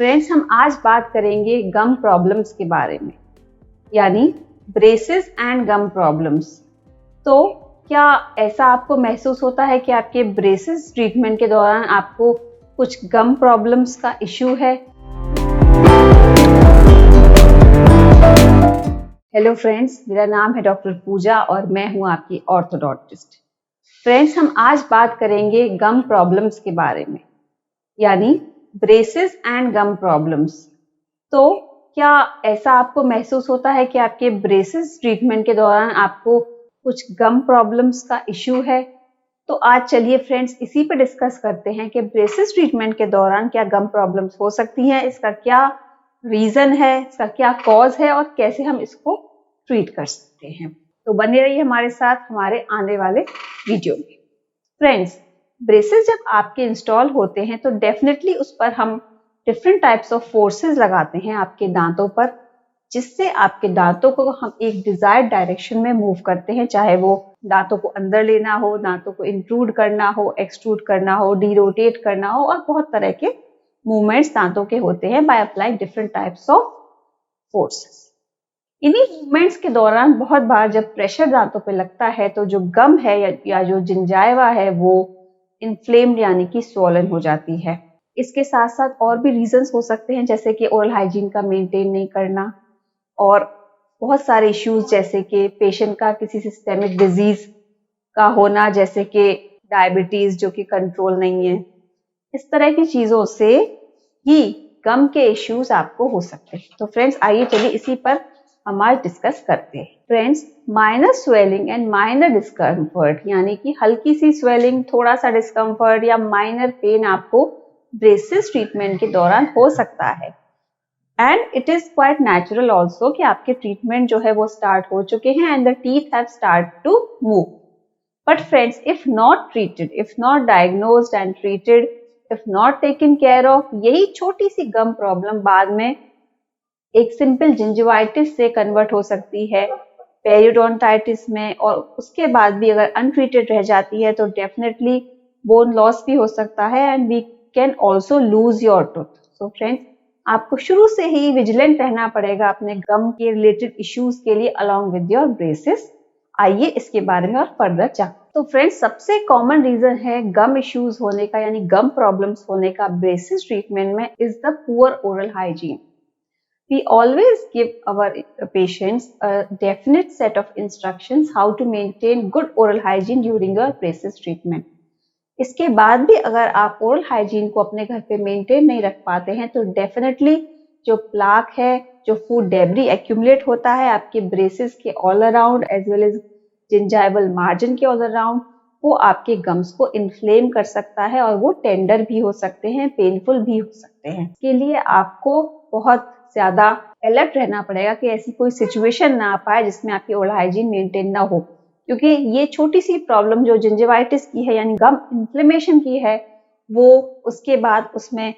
Friends, हम आज बात करेंगे गम प्रॉब्लम्स के बारे में, यानी ब्रेसेस एंड गम प्रॉब्लम्स। तो क्या ऐसा आपको महसूस होता है कि आपके ब्रेसेस ट्रीटमेंट के दौरान आपको कुछ गम प्रॉब्लम्स का इश्यू है? हेलो फ्रेंड्स, मेरा नाम है डॉक्टर पूजा और मैं हूं आपकी ऑर्थोडोंटिस्ट। फ्रेंड्स, हम आज बात करेंगे गम प्रॉब्लम्स के बारे में, यानी ब्रेसेस एंड गम प्रॉब्लम्स। तो क्या ऐसा आपको महसूस होता है कि आपके ब्रेसेस ट्रीटमेंट के दौरान आपको कुछ गम प्रॉब्लम्स का इश्यू है? तो आज चलिए फ्रेंड्स इसी पे डिस्कस करते हैं कि ब्रेसेस ट्रीटमेंट के दौरान क्या गम प्रॉब्लम्स हो सकती हैं, इसका क्या रीजन है, इसका क्या कॉज है और कैसे हम इसको ट्रीट कर सकते हैं। तो बने रहिए हमारे साथ हमारे आने वाले वीडियो में। फ्रेंड्स, ब्रेसेस जब आपके इंस्टॉल होते हैं तो डेफिनेटली उस पर हम डिफरेंट टाइप्स ऑफ फोर्सेस लगाते हैं आपके दांतों पर, जिससे आपके दांतों को हम एक डिजायर्ड डायरेक्शन में मूव करते हैं, चाहे वो दांतों को अंदर लेना हो, दांतों को इंट्रूड करना हो, एक्सट्रूड करना हो, डीरोटेट करना हो, और बहुत तरह के मूवमेंट्स दांतों के होते हैं by applying different types of forces. इन्हीं मूवमेंट्स के दौरान बहुत बार जब प्रेशर दांतों पे लगता है तो जो गम है या जो जिंजाइवा है वो इन्फ्लेम्ड यानी कि स्वॉलन हो जाती है। इसके साथ साथ और भी रीजंस हो सकते हैं, जैसे कि ओरल हाइजीन का मेंटेन नहीं करना और बहुत सारे इश्यूज, जैसे कि पेशेंट का किसी सिस्टेमिक डिजीज का होना, जैसे कि डायबिटीज जो कि कंट्रोल नहीं है। इस तरह की चीजों से ही गम के इश्यूज आपको हो सकते हैं। तो फ्रेंड्स, आइए चलिए इसी पर हम आज डिस्कस करते हैं। Friends, minor swelling and minor discomfort, यानी कि हल्की सी स्वेलिंग, थोड़ा सा डिस्कम्फर्ट या माइनर पेन आपको ब्रेसेस ट्रीटमेंट के दौरान हो सकता है। And it is quite natural also कि आपके ट्रीटमेंट जो है वो स्टार्ट हो चुके हैं and the teeth have start to move. But friends, if not treated, if not diagnosed and treated, if not taken care of, यही छोटी सी गम प्रॉब्लम बाद में एक सिंपल जिंजिवाइटिस से कन्वर्ट हो सकती है पेरियोडोंटाइटिस में, और उसके बाद भी अगर अनट्रीटेड रह जाती है तो डेफिनेटली बोन लॉस भी हो सकता है and we can also lose your tooth. So friends, आपको शुरू से ही विजिलेंट रहना पड़ेगा अपने गम के रिलेटेड इश्यूज के लिए अलॉन्ग विद योर ब्रेसेस। आइए इसके बारे में और फर्दर जानते। तो फ्रेंड्स, सबसे कॉमन रीजन है गम इश्यूज होने का, यानी गम प्रॉब्लम्स होने का ब्रेसेस ट्रीटमेंट में, is the poor oral hygiene. We always give our patients a definite set of instructions how to maintain good oral hygiene during your braces treatment. इसके बाद भी अगर आप ओरल हाइजीन को अपने घर पे मेंटेन नहीं रख पाते हैं तो डेफिनेटली जो प्लाक है, जो फूड डेब्री एक्यूमुलेट होता है आपके ब्रेसेस के all around as well as gingival margin के ऑल अराउंड, वो आपके गम्स को इन्फ्लेम कर सकता है और वो टेंडर भी हो सकते हैं, पेनफुल भी हो सकते हैं। इसके लिए आपको बहुत ज्यादा अलर्ट रहना पड़ेगा कि ऐसी कोई सिचुएशन ना आ पाए जिसमें आपकी ओरल हाइजीन मेंटेन ना हो, क्योंकि ये छोटी सी प्रॉब्लम जो जिंजिवाइटिस की है यानी गम इन्फ्लेमेशन की है, वो उसके बाद उसमें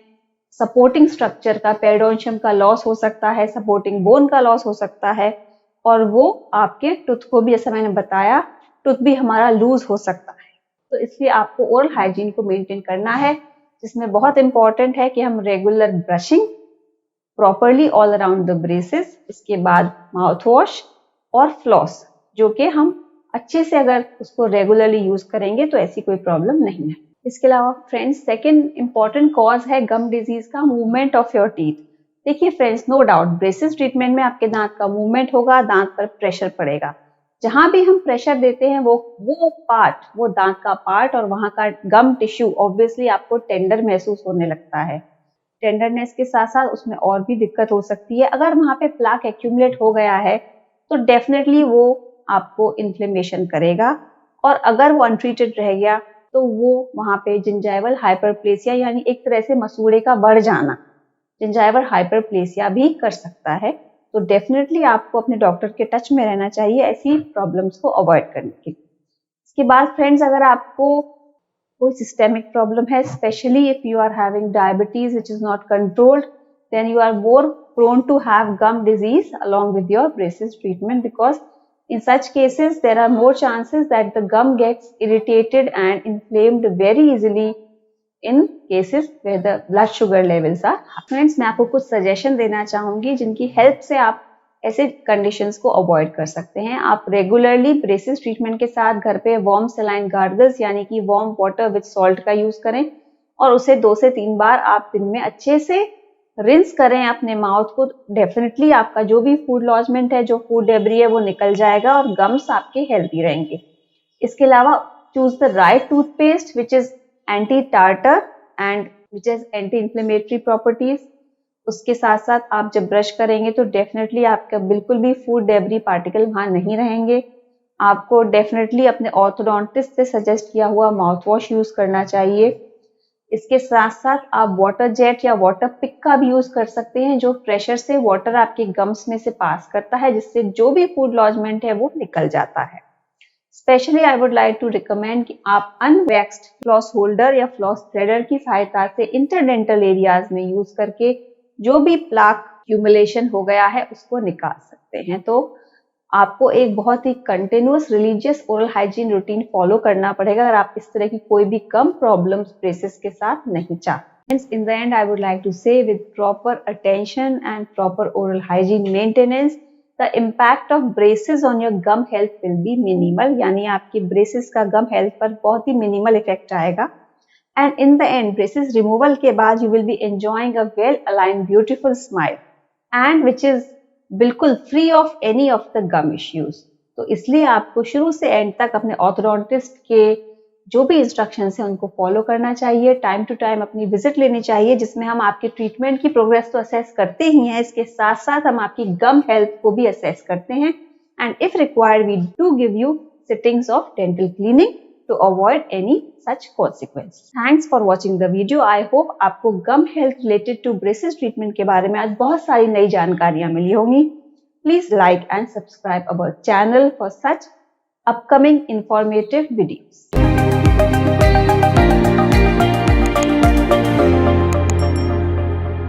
सपोर्टिंग स्ट्रक्चर का, पेरिडोन्शियम का लॉस हो सकता है, सपोर्टिंग बोन का लॉस हो सकता है, और वो आपके टूथ को भी, जैसा मैंने बताया, टूथ भी हमारा लूज हो सकता है। तो इसलिए आपको ओरल हाइजीन को मेंटेन करना है, जिसमें बहुत इंपॉर्टेंट है कि हम regular brushing properly all around the braces, इसके बाद माउथ वॉश और फ्लॉस, जो कि हम अच्छे से अगर उसको रेगुलरली यूज करेंगे तो ऐसी कोई प्रॉब्लम नहीं है। इसके अलावा फ्रेंड्स, सेकेंड इंपॉर्टेंट कॉज है गम डिजीज का मूवमेंट ऑफ योर टीथ। देखिए friends, no doubt braces treatment में आपके दांत का मूवमेंट होगा, दांत पर प्रेशर पड़ेगा। जहां भी हम प्रेशर देते हैं वो पार्ट, वो दांत का पार्ट और वहां का गम टिश्यू ऑब्वियसली आपको टेंडर महसूस होने लगता है। टेंडरनेस के साथ साथ उसमें और भी दिक्कत हो सकती है। अगर वहां पे प्लाक एक्यूमुलेट हो गया है तो डेफिनेटली वो आपको इन्फ्लेमेशन करेगा, और अगर वो अनट्रीटेड रह गया तो वो वहां पे जिंजाइवल हाइपरप्लेसिया, यानी एक तरह से मसूड़े का बढ़ जाना, जिंजाइवल हाइपरप्लेसिया भी कर सकता है। तो डेफिनेटली आपको अपने डॉक्टर के टच में रहना चाहिए ऐसी प्रॉब्लम्स को अवॉइड करने के लिए। इसके बाद फ्रेंड्स, अगर आपको कोई सिस्टेमिक प्रॉब्लम है, specially if you are having diabetes which is not controlled, then you are more prone to have gum disease along with your braces treatment, because in such cases there are more chances that the gum gets irritated and inflamed very easily in cases where the blood sugar levels are high. Friends, मैं आपको कुछ suggestion देना चाहूंगी जिनकी help से आप ऐसे conditions को अवॉइड कर सकते हैं। आप रेगुलरली ब्रेसिस ट्रीटमेंट के साथ घर पे वार्म सलाइन गार्गल्स यानी कि वार्म वाटर विद सॉल्ट का यूज करें और उसे 2 से 3 बार आप दिन में अच्छे से रिंस करें अपने माउथ को। डेफिनेटली आपका जो भी फूड लॉजमेंट है, जो फूड डेब्री है, वो निकल जाएगा और गम्स आपके हेल्दी रहेंगे। इसके अलावा choose the right toothpaste which is anti tartar and which is anti inflammatory properties. उसके साथ साथ आप जब ब्रश करेंगे तो डेफिनेटली आपका बिल्कुल भी फूड डेब्री पार्टिकल वहां नहीं रहेंगे। आपको डेफिनेटली अपने ऑर्थोडोंटिस्ट से सजेस्ट किया हुआ माउथ वॉश यूज करना चाहिए। इसके साथ साथ आप वाटर जेट या वाटर पिक का भी यूज कर सकते हैं, जो प्रेशर से वाटर आपके गम्स में से पास करता है, जिससे जो भी फूड लॉजमेंट है वो निकल जाता है। Specially I would like to recommend कि आप अनवैक्स्ड फ्लॉस होल्डर या फ्लॉस थ्रेडर की सहायता से इंटरडेंटल एरियाज में यूज करके जो भी प्लाक एक्यूमुलेशन हो गया है उसको निकाल सकते हैं। तो आपको एक बहुत ही continuous religious oral hygiene routine follow करना पड़ेगा अगर आप इस तरह की कोई भी कम प्रॉब्लम्स ब्रेसेस के साथ नहीं चाहते। In the end, I would like to say with proper attention and proper oral hygiene maintenance, the impact of braces on your gum health will be minimal। यानी आपकी ब्रेसेस का गम हेल्थ पर बहुत ही minimal effect आएगा। And in the end, braces removal के बाद you will be enjoying a well-aligned, beautiful smile, and which is बिल्कुल free of any of the gum issues। तो इसलिए आपको शुरू से एंड तक अपने ऑर्थोडोंटिस्ट के जो भी इंस्ट्रक्शंस हैं उनको फॉलो करना चाहिए। टाइम टू टाइम अपनी विजिट लेनी चाहिए, जिसमें हम आपके ट्रीटमेंट की प्रोग्रेस तो असेस करते ही हैं, इसके साथ साथ हम आपकी गम हेल्थ को भी असेस करते हैं। And if required we do give you sittings of dental cleaning to avoid any such consequences। Thanks for watching the video। I hope आपको gum health related to braces treatment के बारे में आज बहुत सारी नई जानकारियां मिली होंगी। Please like and subscribe our channel for such upcoming informative videos।